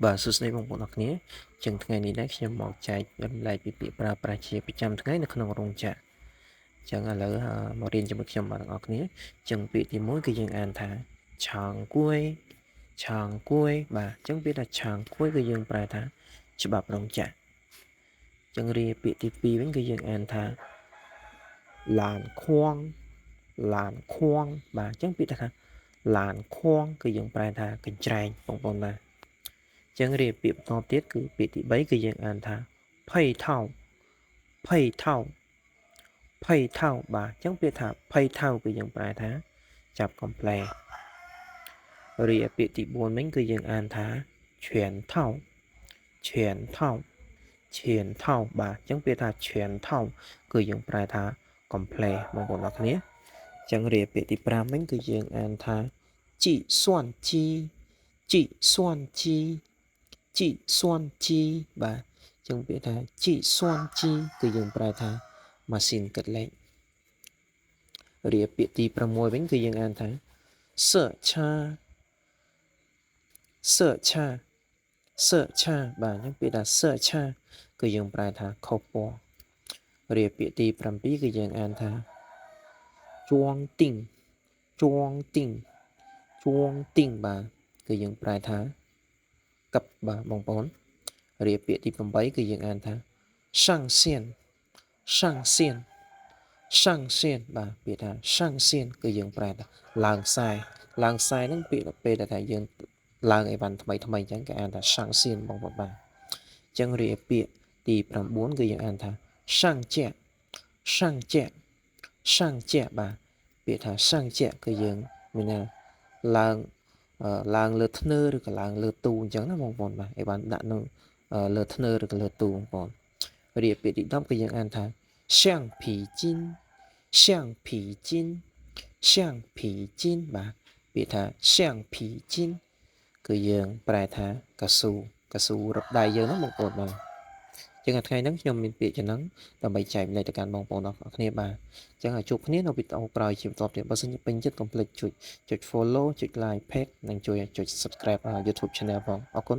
បាទសួស្តីបងប្អូនអរគ្នាចឹងថ្ងៃនេះដែរខ្ញុំមកចែករំលែកពីពាក្យប្រើប្រាស់ជាប្រចាំថ្ងៃនៅក្នុងរោងចក្រចឹងឥឡូវមករៀនជាមួយខ្ញុំបាទទាំងអស់គ្នាចឹងពាក្យទី1គឺយើងអានថាឆាងគួយឆាងគួយបាទចឹងពាក្យថាឆាងគួយគឺយើងប្រែថាច្បាប់រោងចក្រចឹងពាក្យទី2វិញគឺយើងអានថាឡានខួងឡានខួងបាទចឹងពាក្យថាឡានខួងគឺយើងប្រែថាកញ្ច្រែងបងប្អូនបាទចឹងពាក្យបន្តទៀតគឺពាក្យទី3គឺយើងអានថាភ័យថោភ័យថោភ័យថោបាទចឹងពាក្យថាភ័យថោគឺយើងប្រែថាចាប់កំ pl ពាក្យទី4វិញគឺយើងអានថាឈានថោឈានថោឈានថោបាទចឹងពាក្យថាឈានថោគឺយើងប្រែថាកំ pl បងប្អូនអរគ្នាចឹងពាក្យទី5វិញគឺយើងអានថាជីស៊ន់ជីជីស៊ន់ជីជីស៊ន់ជីបាទចឹងពាក្យថាជីស៊ន់ជីគឺយើងប្រែថាម៉ាស៊ីនគិតលេខពាក្យទី6វិញគឺយើងអានថាសើឆាសើឆាសើឆាបាទចឹងពាក្យថាសើឆាគឺយើងប្រែថាខុសពណ៌ពាក្យទី7គឺយើងអានថាជួងទីងជួងទីងជួងទីងបាទគឺយើងប្រែថាកឹបបាទបងប្អូនពាក្យទី8គឺយើងអានថាសាំងសៀនសាំងសៀនសាំងសៀនបាទពាក្យថាសាំងសៀនគឺយើងប្រែថាឡើងខ្សែឡើងខ្សែហ្នឹងពាក្យពេលដែលថាយើងឡើងអីវ៉ាន់ថ្មីអញ្ចឹងគេអានថាសាំងសៀនបងប្អូនបាទអញ្ចឹងពាក្យទី9គឺយើងអានថាសាំងជាសាំងជាសាំងជាបាទពាក្យថាសាំងជាគឺយើងមានថាឡើងលើធ្នើឬក៏ឡើងលើទូអញ្ចឹងណាបងប្អូនបាទអីវ៉ាន់ដាក់នៅលើធ្នើឬក៏លើទូបងប្អូនពាក្យទី10គឺយើងអានថា橡皮筋橡皮筋橡皮筋បាទពាក្យថា橡皮筋គឺយើងប្រែថាកស៊ូរឹបដៃយើងហ្នឹងបងប្អូនបាទចឹងថ្ងៃហ្នឹងខ្ញុំមានពាក្យចឹងដើម្បីចែកម្លែកទៅកាន់បងប្អូនអរគ្នាបាទចឹងឲ្យជួបគ្នានៅវីដេអូក្រោយជាបន្តទៀតបើសិនជាពេញចិត្តកុំភ្លេចចុច follow ចុច like page និងជួយចុច subscribe YouTube channel ផងអរគុណ